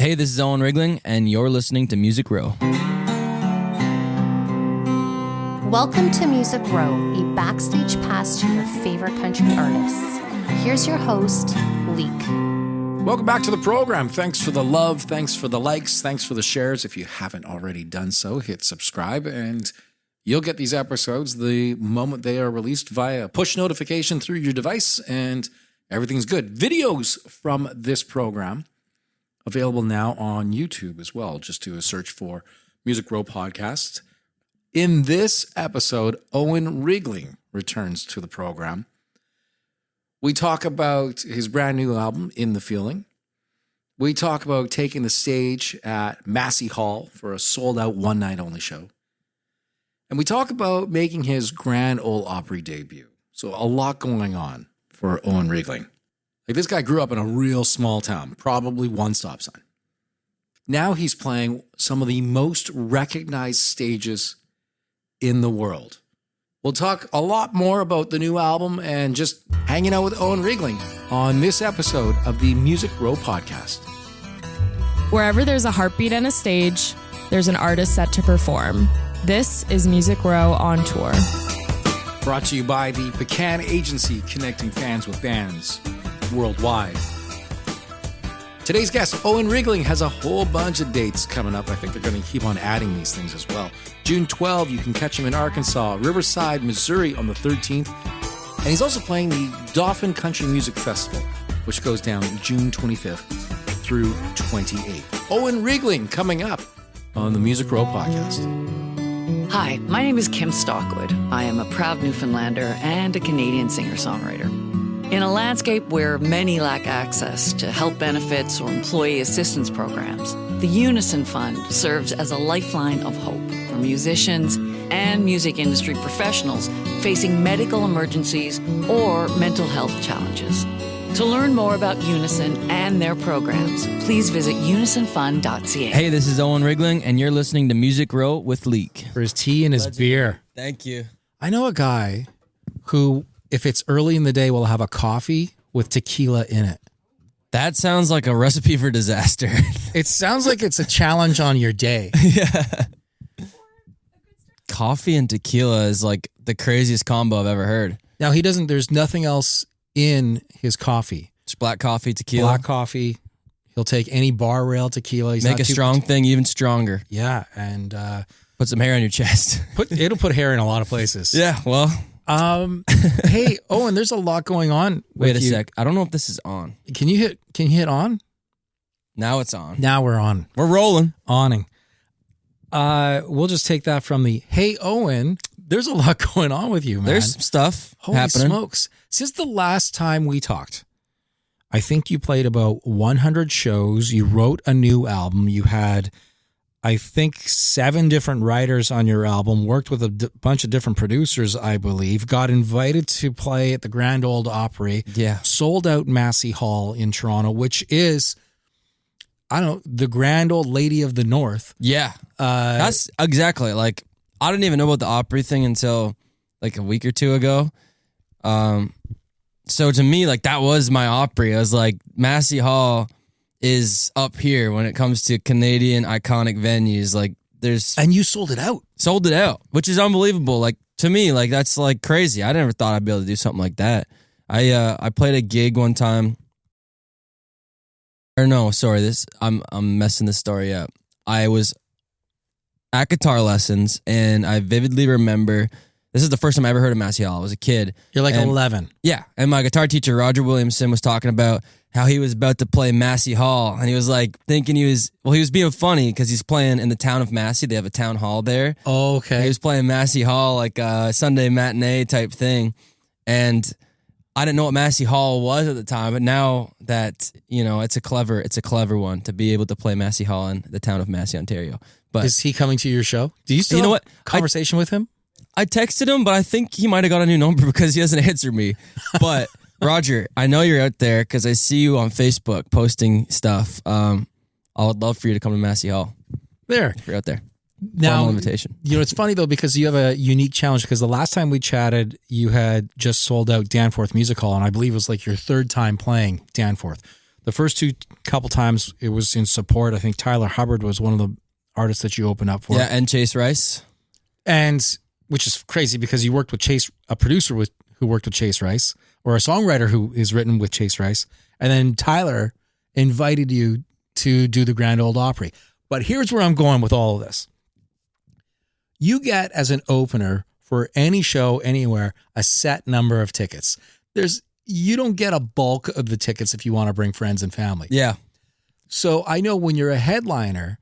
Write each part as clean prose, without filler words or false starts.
Hey, this is Owen Riegling, and you're listening to Music Row. Welcome to Music Row, a backstage pass to your favorite country artists. Here's your host, Leake. Welcome back to the program. Thanks for the love. Thanks for the likes. Thanks for the shares. If you haven't already done so, hit subscribe and you'll get these episodes the moment they are released via push notification through your device, and everything's good. Videos from this program available now on YouTube as well. Just do a search for Music Row Podcast. In this episode, Owen Riegling returns to the program. We talk about his brand new album, In the Feeling. We talk about taking the stage at Massey Hall for a sold-out one-night-only show. And we talk about making his Grand Ole Opry debut. So a lot going on for Owen Riegling. Like, this guy grew up in a real small town, probably one stop sign. Now he's playing some of the most recognized stages in the world. We'll talk a lot more about the new album and just hanging out with Owen Riegling on this episode of the Music Row Podcast. Wherever there's a heartbeat and a stage, there's an artist set to perform. This is Music Row on Tour. Brought to you by the Pecan Agency, connecting fans with bands worldwide. Today's guest, Owen Riegling, has a whole bunch of dates coming up. I think they're going to keep on adding these things as well. June 12th, you can catch him in Arkansas, Riverside, Missouri on the 13th. And he's also playing the Dauphin Country Music Festival, which goes down June 25th through 28th. Owen Riegling coming up on the Music Row Podcast. Hi, my name is Kim Stockwood. I am a proud Newfoundlander and a Canadian singer-songwriter. In a landscape where many lack access to health benefits or employee assistance programs, the Unison Fund serves as a lifeline of hope for musicians and music industry professionals facing medical emergencies or mental health challenges. To learn more about Unison and their programs, please visit unisonfund.ca. Hey, this is Owen Riegling, and you're listening to Music Row with Leake. For his tea and his beer. Thank you. I know a guy who, if it's early in the day, will have a coffee with tequila in it. That sounds like a recipe for disaster. It sounds like it's a challenge on your day. Yeah. Coffee and tequila is like the craziest combo I've ever heard. Now, there's nothing else in his coffee. Just black coffee, tequila. Black coffee. He'll take any bar rail tequila. Make a strong thing even stronger. Yeah, and put some hair on your chest. It'll put hair in a lot of places. Yeah, well. Hey, Owen, there's a lot going on. Wait a sec. I don't know if this is on. Can you hit on? Now it's on. Now we're on. We're rolling. Awning. We'll just take that from the, hey, Owen, there's a lot going on with you, man. There's some stuff Holy happening. Smokes. Since the last time we talked, I think you played about 100 shows. You wrote a new album. You had, I think, 7 different writers on your album, worked with a bunch of different producers, I believe, got invited to play at the Grand Ole Opry. Yeah. Sold out Massey Hall in Toronto, which is, I don't know, the Grand Old Lady of the North. Yeah. That's exactly, like, I didn't even know about the Opry thing until like a week or two ago. So to me, like, that was my Opry. I was like, Massey Hall is up here when it comes to Canadian iconic venues. Like, and you sold it out. Sold it out, which is unbelievable. Like, to me, like, that's like crazy. I never thought I'd be able to do something like that. I played a gig one time. Or no, sorry, I'm messing this story up. I was at guitar lessons, and I vividly remember, this is the first time I ever heard of Massey Hall. I was a kid. You're like 11. Yeah, and my guitar teacher, Roger Williamson, was talking about how he was about to play Massey Hall, and he was like thinking he was being funny because he's playing in the town of Massey. They have a town hall there. Oh, okay. He was playing Massey Hall, like a Sunday matinee type thing, and I didn't know what Massey Hall was at the time, but now that, you know, it's a clever one to be able to play Massey Hall in the town of Massey, Ontario. But is he coming to your show? Do you still have a conversation with him? I texted him, but I think he might have got a new number because he doesn't answer me. But Roger, I know you're out there because I see you on Facebook posting stuff. I would love for you to come to Massey Hall. There. If you're out there. Now, formal invitation. You know, it's funny though, because you have a unique challenge, because the last time we chatted, you had just sold out Danforth Music Hall, and I believe it was like your third time playing Danforth. The first couple times it was in support. I think Tyler Hubbard was one of the artists that you opened up for. Yeah, and Chase Rice. And which is crazy because you worked with Chase, a producer who worked with Chase Rice, or a songwriter who is written with Chase Rice. And then Tyler invited you to do the Grand Ole Opry. But here's where I'm going with all of this. You get, as an opener for any show anywhere, a set number of tickets. You don't get a bulk of the tickets if you want to bring friends and family. Yeah. So I know when you're a headliner,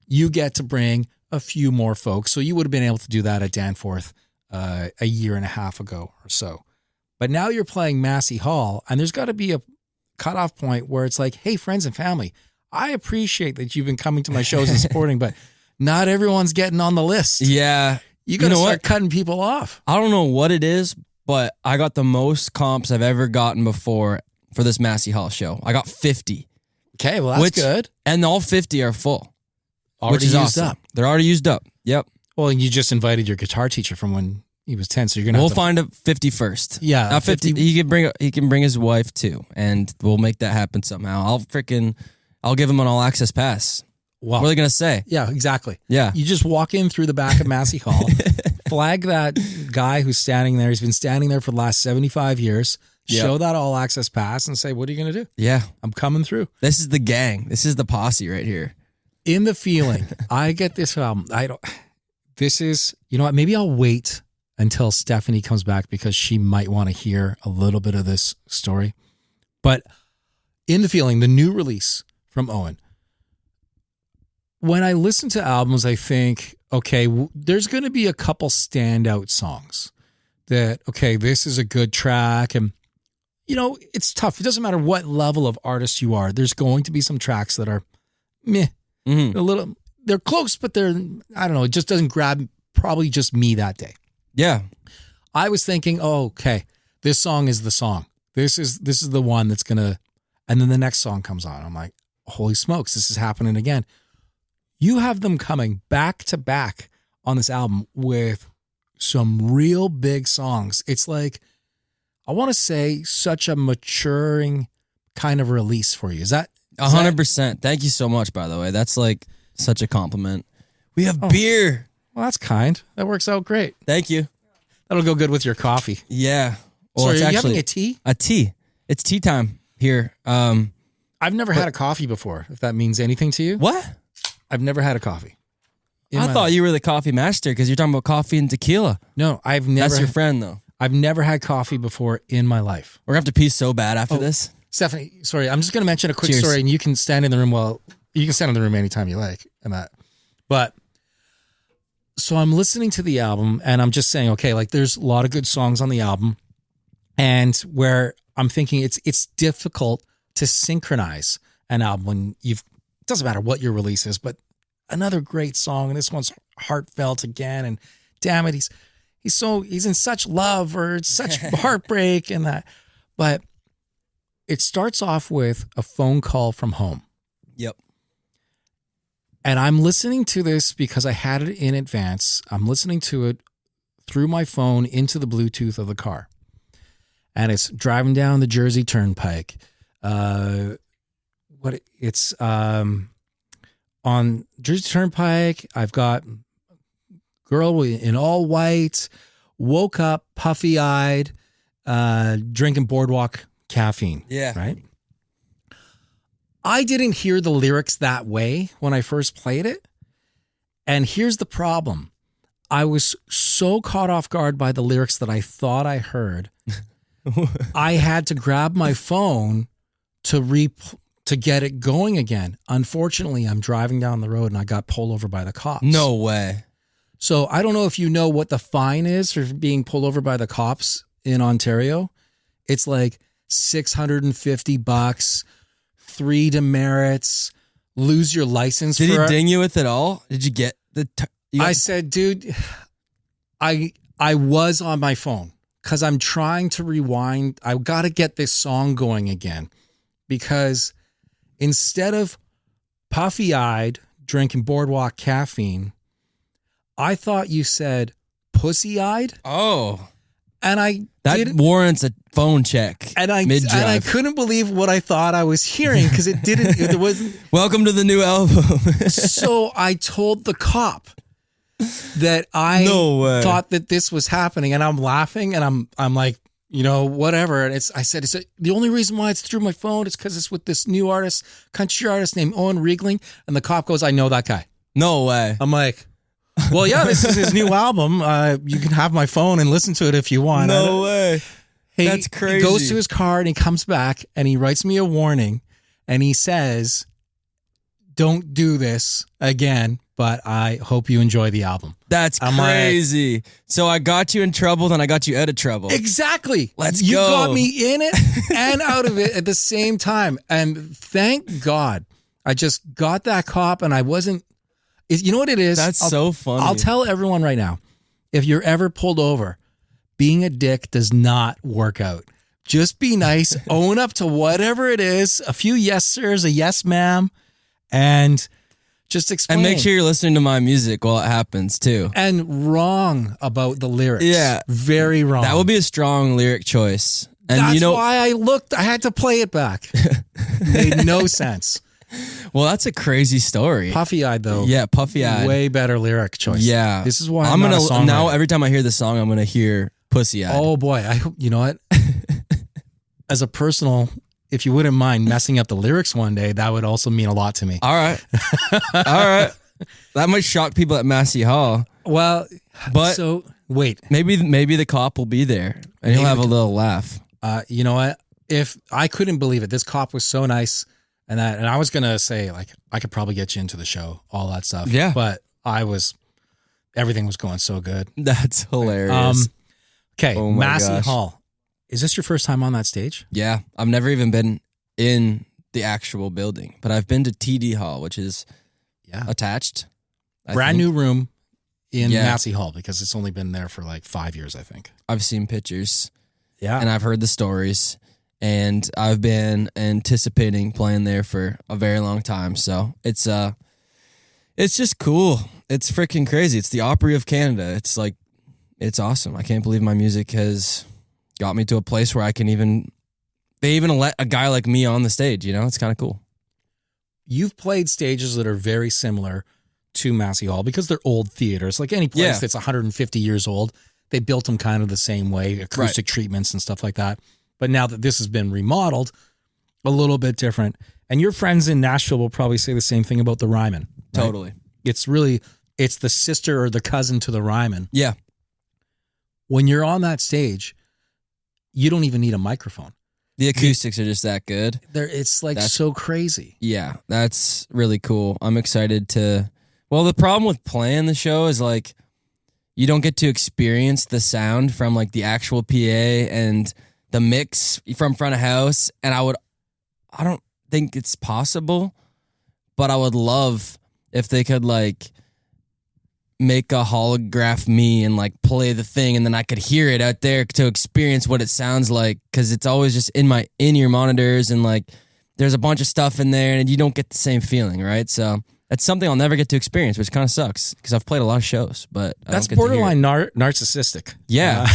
you get to bring a few more folks. So you would have been able to do that at Danforth a year and a half ago or so. But now you're playing Massey Hall, and there's got to be a cutoff point where it's like, hey, friends and family, I appreciate that you've been coming to my shows and supporting, but not everyone's getting on the list. Yeah. You got to start cutting people off. I don't know what it is, but I got the most comps I've ever gotten before for this Massey Hall show. I got 50. Okay, well, that's good. And all 50 are full. Already which is used awesome. up. They're already used up. Yep. Well, and you just invited your guitar teacher from when he was 10, so you're going to We'll find a 51st. Yeah. Not 50. He can bring his wife too, and we'll make that happen somehow. I'll give him an all access pass. Wow. What are they going to say? Yeah, exactly. Yeah. You just walk in through the back of Massey Hall, flag that guy who's standing there. He's been standing there for the last 75 years. Yep. Show that all access pass and say, what are you going to do? Yeah. I'm coming through. This is the gang. This is the posse right here. In the feeling, I get this album. You know what? Maybe I'll wait until Stephanie comes back because she might want to hear a little bit of this story. But in the feeling, the new release from Owen, when I listen to albums, I think, okay, there's going to be a couple standout songs that, okay, this is a good track. And, you know, it's tough. It doesn't matter what level of artist you are. There's going to be some tracks that are meh. Mm-hmm. They're close, but I don't know, it just doesn't grab probably just me that day. Yeah. I was thinking, oh, okay, this song is the song. This is the one that's going to, and then the next song comes on. I'm like, holy smokes, this is happening again. You have them coming back to back on this album with some real big songs. It's like, I want to say, such a maturing kind of release for you. Is that 100%? Thank you so much, by the way. That's like such a compliment. We have beer. Well, that's kind. That works out great. Thank you. That'll go good with your coffee. Yeah. Well, So it's are you actually having a tea? a tea. It's tea time here. I've never had a coffee before, if that means anything to you. What? I've never had a coffee. I thought you were the coffee master because you're talking about coffee and tequila. No, I've never. That's your friend, though. I've never had coffee before in my life. We're going to have to pee so bad after this. Stephanie, sorry, I'm just going to mention a quick Cheers. story, and you can stand in the room. Well, you can stand in the room anytime you like, and that. But so I'm listening to the album, and I'm just saying, okay, like there's a lot of good songs on the album, and where I'm thinking it's difficult to synchronize an album when it doesn't matter what your release is, but another great song, and this one's heartfelt again, and damn it, he's in such love or it's such heartbreak and that. But it starts off with a phone call from home. Yep. And I'm listening to this because I had it in advance. I'm listening to it through my phone into the Bluetooth of the car. And it's driving down the Jersey Turnpike. It's on Jersey Turnpike. I've got girl in all white, woke up puffy-eyed, drinking Boardwalk caffeine. Yeah. Right? I didn't hear the lyrics that way when I first played it. And here's the problem. I was so caught off guard by the lyrics that I thought I heard. I had to grab my phone to get it going again. Unfortunately, I'm driving down the road and I got pulled over by the cops. No way. So I don't know if you know what the fine is for being pulled over by the cops in Ontario. It's like $650, 3 demerits, lose your license. Did he ding you with it all? Did you get I said, dude, I was on my phone because I'm trying to rewind. I got to get this song going again because instead of puffy-eyed drinking Boardwalk caffeine, I thought you said pussy-eyed. Oh. And That warrants a phone check. And I mid-drive. couldn't believe what I thought I was hearing because it wasn't. Welcome to the new album. So I told the cop that I thought that this was happening, and I'm laughing, and I'm like, whatever. And I said, the only reason why it's through my phone is because it's with this new artist, country artist named Owen Riegling. And the cop goes, I know that guy. No way. I'm like, well, yeah, this is his new album. You can have my phone and listen to it if you want. No way. That's crazy. He goes to his car and he comes back and he writes me a warning and he says, don't do this again, but I hope you enjoy the album. That's crazy. Like, so I got you in trouble, then I got you out of trouble. Exactly. You go. You got me in it and out of it at the same time. And thank God I just got that cop and I wasn't. You know what it is? That's so funny. I'll tell everyone right now, if you're ever pulled over, being a dick does not work out. Just be nice, own up to whatever it is, a few yes sirs, a yes ma'am, and just explain. And make sure you're listening to my music while it happens too. And wrong about the lyrics. Yeah. Very wrong. That would be a strong lyric choice. And that's why I had to play it back. Made no sense. Well, that's a crazy story. Puffy-eyed though. Yeah, puffy-eyed. Way better lyric choice. Yeah. This is why I'm not a songwriter. Now every time I hear the song, I'm going to hear pussy-eyed. Oh boy, I hope, you know what? As a personal, if you wouldn't mind messing up the lyrics one day, that would also mean a lot to me. All right. All right. That might shock people at Massey Hall. Well, but so wait. Maybe the cop will be there and he'll have a little laugh. You know what? If I couldn't believe it, this cop was so nice. And I was going to say, like, I could probably get you into the show, all that stuff. Yeah. But everything was going so good. That's hilarious. Okay, oh Massey Hall. Is this your first time on that stage? Yeah. I've never even been in the actual building, but I've been to TD Hall, which is attached. Brand new room in Massey Hall because it's only been there for like 5 years, I think. I've seen pictures. Yeah. And I've heard the stories. And I've been anticipating playing there for a very long time. So it's just cool. It's freaking crazy. It's the Opry of Canada. It's like, it's awesome. I can't believe my music has got me to a place where they even let a guy like me on the stage, It's kind of cool. You've played stages that are very similar to Massey Hall because they're old theaters. Like any place that's 150 years old, they built them kind of the same way, acoustic treatments and stuff like that. But now that this has been remodeled, a little bit different. And your friends in Nashville will probably say the same thing about the Ryman. Right? Totally. It's the sister or the cousin to the Ryman. Yeah. When you're on that stage, you don't even need a microphone. The acoustics are just that good. It's like so crazy. Yeah, that's really cool. I'm excited to... Well, the problem with playing the show is like, you don't get to experience the sound from like the actual PA and... the mix from front of house, and I don't think it's possible, but I would love if they could like make a holograph me and like play the thing, and then I could hear it out there to experience what it sounds like, because it's always just in my in-ear monitors, and like there's a bunch of stuff in there, and you don't get the same feeling, right? So that's something I'll never get to experience, which kind of sucks because I've played a lot of shows, but that's borderline narcissistic. Yeah.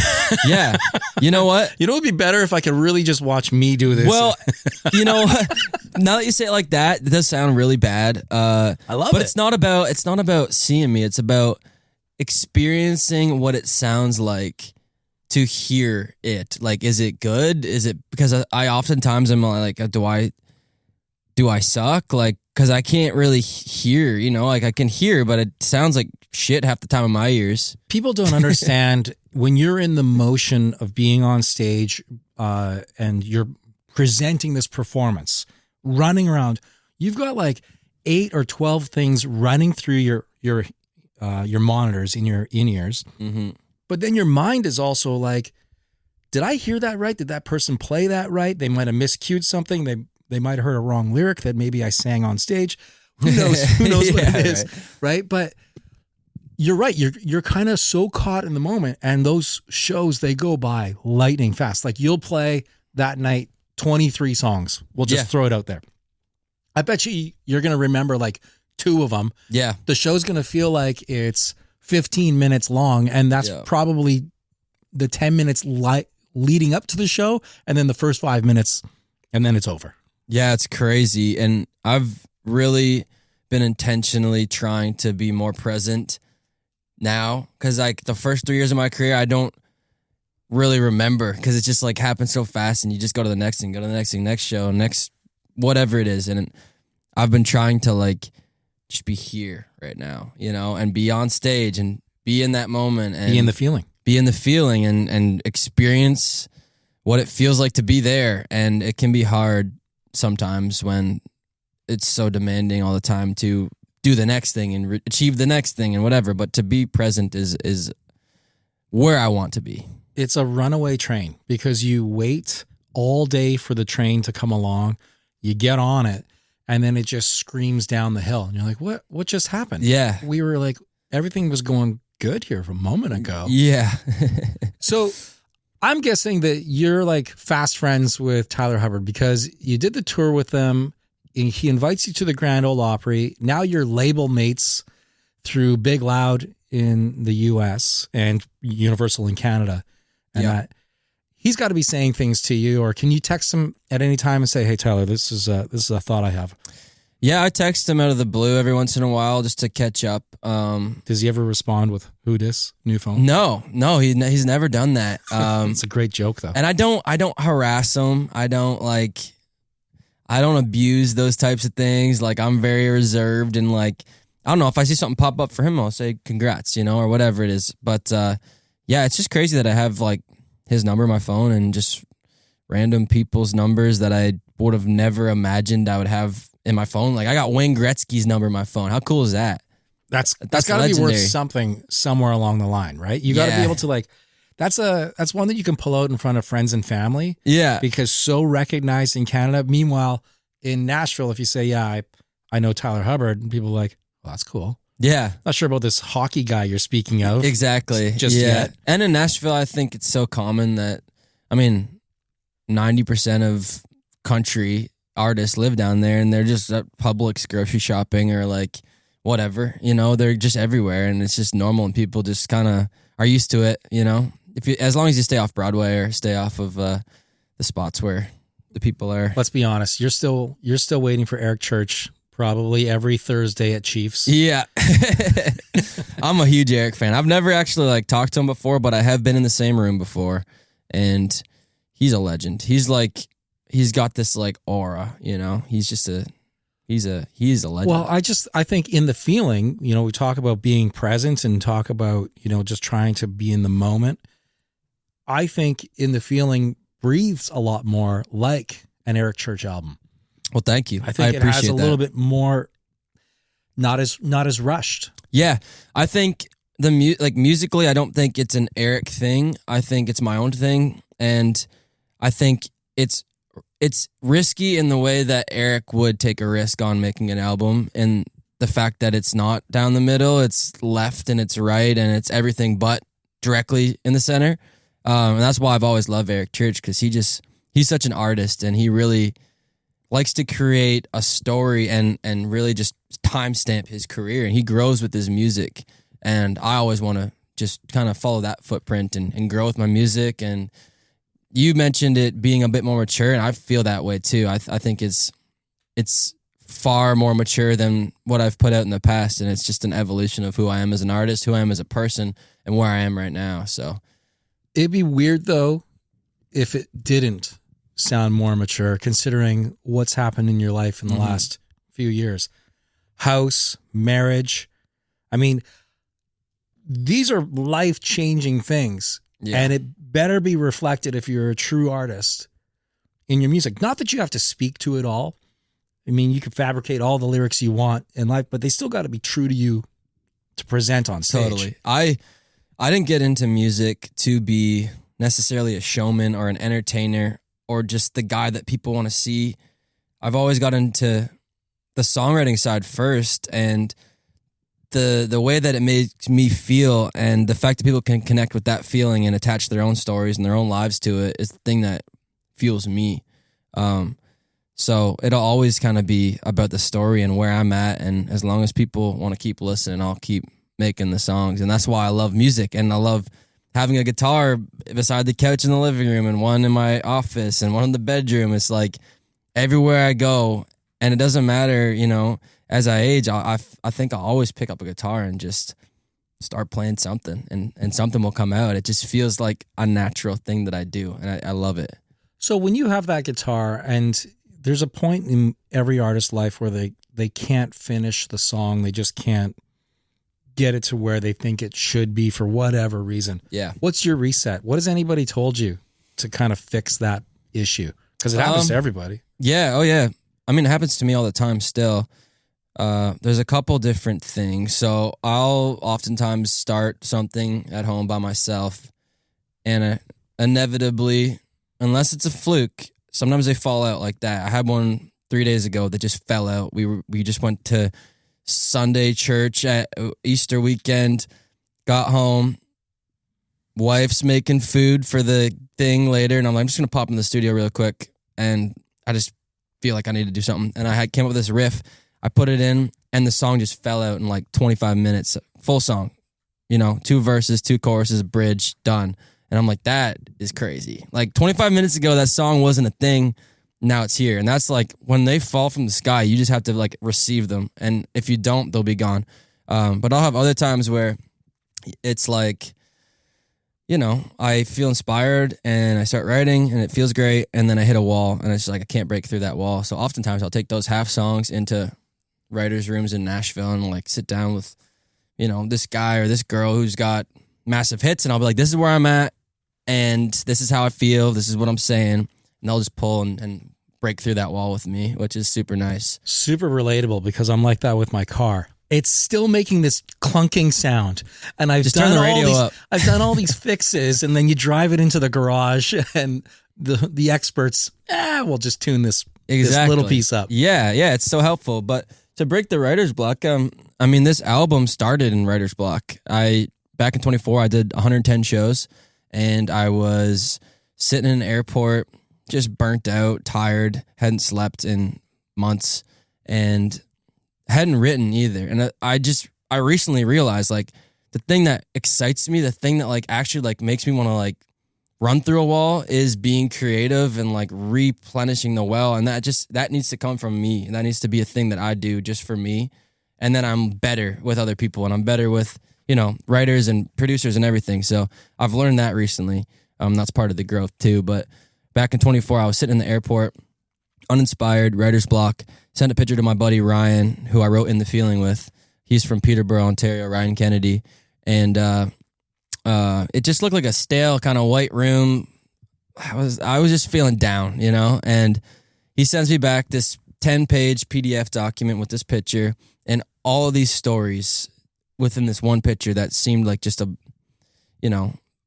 Yeah. You know what? You know, it would be better if I could really just watch me do this. Well, you know, now that you say it like that, it does sound really bad. I love it. But it's not about seeing me. It's about experiencing what it sounds like to hear it. Like, is it good? Is it, because I oftentimes am like, do I suck? Like, because I can't really hear, like I can hear, but it sounds like shit half the time in my ears. People don't understand when you're in the motion of being on stage and you're presenting this performance, running around, you've got like 8 or 12 things running through your monitors in your in-ears. Mm-hmm. But then your mind is also like, did I hear that right? Did that person play that right? They might have miscued something. They might have heard a wrong lyric that maybe I sang on stage. Who knows? Who knows what it is, right? But you're right. You're kind of so caught in the moment, and those shows, they go by lightning fast. Like you'll play that night 23 songs. We'll just throw it out there. I bet you're going to remember like 2 of them. Yeah. The show's going to feel like it's 15 minutes long, and that's probably the 10 minutes leading up to the show, and then the first 5 minutes, and then it's over. Yeah, it's crazy. And I've really been intentionally trying to be more present now, because like the first 3 years of my career, I don't really remember, because it just like happens so fast, and you just go to the next thing, next show, next whatever it is. And I've been trying to like just be here right now, you know, and be on stage and be in that moment and Be in the feeling. And experience what it feels like to be there. And it can be hard sometimes when it's so demanding all the time to do the next thing and achieve the next thing and whatever. But to be present is where I want to be. It's a runaway train, because you wait all day for the train to come along. You get on it, and then it just screams down the hill. And you're like, what just happened? Yeah. We were like, everything was going good here a moment ago. Yeah. So I'm guessing that you're like fast friends with Tyler Hubbard, because you did the tour with them. And he invites you to the Grand Ole Opry. Now you're label mates through Big Loud in the US and Universal in Canada. And Yeah. He's got to be saying things to you, or can you text him at any time and say, "Hey Tyler, this is a thought I have." Yeah, I text him out of the blue every once in a while just to catch up. Does he ever respond with "Who dis?" New phone? No, he's never done that. It's a great joke though. And I don't harass him. I don't abuse those types of things. Like, I'm very reserved, and like, I don't know, if I see something pop up for him, I'll say congrats, you know, or whatever it is. But yeah, it's just crazy that I have like his number in my phone, and just random people's numbers that I would have never imagined I would have in my phone. Like, I got Wayne Gretzky's number in my phone. How cool is that? That's got to be legendary. worth something somewhere along the line, right? You got to be able to like. That's one that you can pull out in front of friends and family. Yeah. Because so recognized in Canada. Meanwhile, in Nashville, if you say, "Yeah, I know Tyler Hubbard," and people are like, "Well, that's cool." Yeah. Not sure about this hockey guy you're speaking of. Exactly. Just yeah. yet. And in Nashville, I think it's so common that, I mean, 90% of country artists live down there, and they're just at Publix grocery shopping or like whatever, you know, they're just everywhere, and it's just normal, and people just kind of are used to it, you know, as long as you stay off Broadway or stay off of the spots where the people are. Let's be honest. You're still waiting for Eric Church probably every Thursday at Chiefs. Yeah. I'm a huge Eric fan. I've never actually like talked to him before, but I have been in the same room before, and he's a legend. He's got this like aura, you know, he's a legend. Well, I think in the feeling, you know, we talk about being present and talk about, you know, just trying to be in the moment. I think in the feeling breathes a lot more like an Eric Church album. Well, thank you. I think it has a little bit more, not as rushed. Yeah, I think musically, I don't think it's an Eric thing. I think it's my own thing, and I think it's risky in the way that Eric would take a risk on making an album, and the fact that it's not down the middle, it's left and it's right, and it's everything but directly in the center. And that's why I've always loved Eric Church, because he's such an artist, and he really likes to create a story and really just timestamp his career, and he grows with his music. And I always want to just kind of follow that footprint and grow with my music. And you mentioned it being a bit more mature, and I feel that way too. I think it's far more mature than what I've put out in the past, and it's just an evolution of who I am as an artist, who I am as a person, and where I am right now. So it'd be weird though if it didn't sound more mature, considering what's happened in your life in the last few years. House, marriage. I mean, these are life-changing things. Yeah. And it better be reflected, if you're a true artist, in your music. Not that you have to speak to it all. I mean, you can fabricate all the lyrics you want in life, but they still got to be true to you to present on stage. Totally. I didn't get into music to be necessarily a showman or an entertainer or just the guy that people want to see. I've always got into the songwriting side first, and the way that it makes me feel, and the fact that people can connect with that feeling and attach their own stories and their own lives to it is the thing that fuels me. So it'll always kind of be about the story and where I'm at, and as long as people want to keep listening, I'll keep making the songs. And that's why I love music, and I love having a guitar beside the couch in the living room and one in my office and one in the bedroom. It's like everywhere I go, and it doesn't matter, you know, as I age, I think I'll always pick up a guitar and just start playing something, and something will come out. It just feels like a natural thing that I do, and I love it. So when you have that guitar, and there's a point in every artist's life where they can't finish the song, they just can't get it to where they think it should be for whatever reason. Yeah. What's your reset? What has anybody told you to kind of fix that issue? Because it happens to everybody. Yeah. Oh, yeah. I mean, it happens to me all the time still. There's a couple different things. So I'll oftentimes start something at home by myself, and inevitably, unless it's a fluke, sometimes they fall out like that. I had one 3 days ago that just fell out. We just went to Sunday church at Easter weekend, got home, wife's making food for the thing later, and I'm like, I'm just gonna pop in the studio real quick, and I just feel like I need to do something, and I came up with this riff. I put it in, and the song just fell out in like 25 minutes, full song, you know, 2 verses, 2 choruses, bridge, done. And I'm like, that is crazy. Like 25 minutes ago, that song wasn't a thing. Now it's here. And that's like when they fall from the sky, you just have to like receive them. And if you don't, they'll be gone. But I'll have other times where it's like, you know, I feel inspired and I start writing and it feels great. And then I hit a wall and it's like, I can't break through that wall. So oftentimes I'll take those half songs into writers' rooms in Nashville and like sit down with, you know, this guy or this girl who's got massive hits. And I'll be like, this is where I'm at. And this is how I feel. This is what I'm saying. And they'll just pull and break through that wall with me, which is super nice. Super relatable, because I'm like that with my car. It's still making this clunking sound, and I've Just done turn the all radio these, up. I've done all these fixes, and then you drive it into the garage, and the experts, we'll just tune this little piece up. Yeah, it's so helpful. But to break the writer's block, I mean, this album started in writer's block. Back in 24, I did 110 shows, and I was sitting in an airport, just burnt out, tired, hadn't slept in months, and hadn't written either. And I recently realized, like, the thing that excites me, the thing that like actually like makes me want to like run through a wall is being creative and like replenishing the well. And that needs to come from me. And that needs to be a thing that I do just for me. And then I'm better with other people, and I'm better with, you know, writers and producers and everything. So I've learned that recently. That's part of the growth too. But back in 24, I was sitting in the airport, uninspired, writer's block, sent a picture to my buddy Ryan, who I wrote In the Feeling with. He's from Peterborough, Ontario, Ryan Kennedy. And it just looked like a stale kind of white room. I was just feeling down, you know? And he sends me back this 10-page PDF document with this picture and all of these stories within this one picture that seemed like just a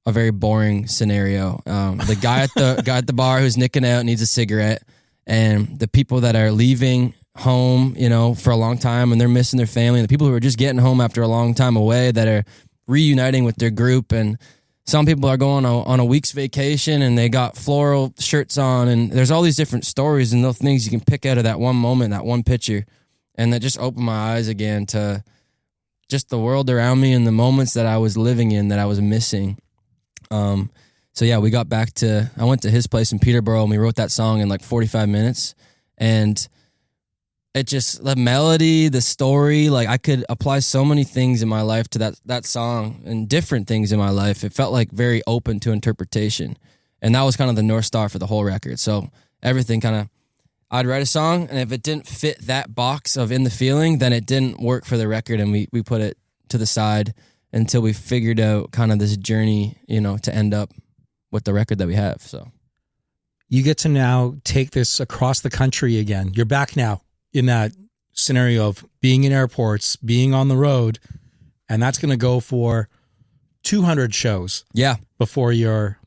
very boring scenario. The guy at the bar who's nicking out needs a cigarette, and the people that are leaving home, you know, for a long time and they're missing their family, and the people who are just getting home after a long time away that are reuniting with their group, and some people are going on a week's vacation and they got floral shirts on, and there's all these different stories and those things you can pick out of that one moment, that one picture, and that just opened my eyes again to just the world around me and the moments that I was living in that I was missing. So yeah, we got back to, I went to his place in Peterborough and we wrote that song in like 45 minutes, and it just, the melody, the story, like I could apply so many things in my life to that song and different things in my life. It felt like very open to interpretation, and that was kind of the North Star for the whole record. So everything kind of, I'd write a song, and if it didn't fit that box of In the Feeling, then it didn't work for the record, and we put it to the side until we figured out kind of this journey, you know, to end up with the record that we have. So you get to now take this across the country again. You're back now in that scenario of being in airports, being on the road, and that's going to go for 200 shows. Yeah. Before your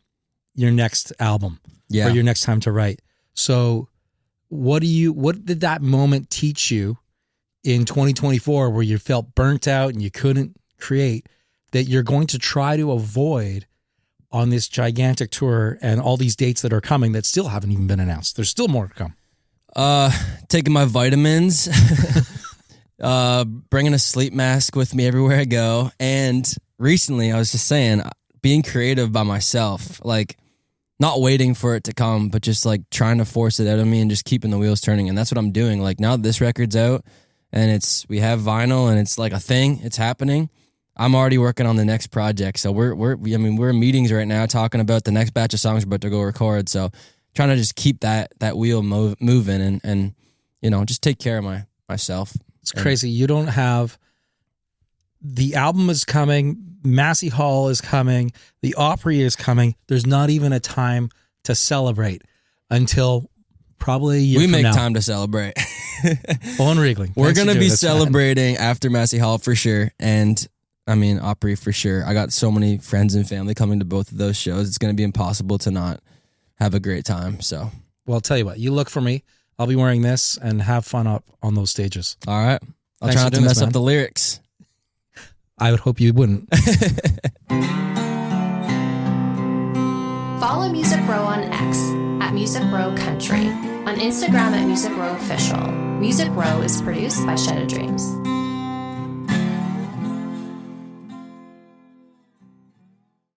next album. Yeah. Or your next time to write. So what did that moment teach you in 2024 where you felt burnt out and you couldn't create, that you're going to try to avoid on this gigantic tour and all these dates that are coming that still haven't even been announced? There's still more to come. Taking my vitamins, bringing a sleep mask with me everywhere I go. And recently I was just saying, being creative by myself, like not waiting for it to come, but just like trying to force it out of me and just keeping the wheels turning. And that's what I'm doing. Like now that this record's out and we have vinyl and it's like a thing, it's happening. I'm already working on the next project. So we're in meetings right now talking about the next batch of songs we're about to go record. So trying to just keep that wheel moving and just take care of myself. It's crazy. You don't have, the album is coming, Massey Hall is coming, the Opry is coming. There's not even a time to celebrate until probably a year from now. We make time to celebrate. Owen Riegling. We're going to be celebrating after Massey Hall for sure. And Opry for sure. I got so many friends and family coming to both of those shows. It's going to be impossible to not have a great time. So, well, I'll tell you what, you look for me. I'll be wearing this and have fun up on those stages. All right. I'll try not to mess up the lyrics. I would hope you wouldn't. Follow Music Row on X at Music Row Country. On Instagram at Music Row Official. Music Row is produced by Shed of Dreams.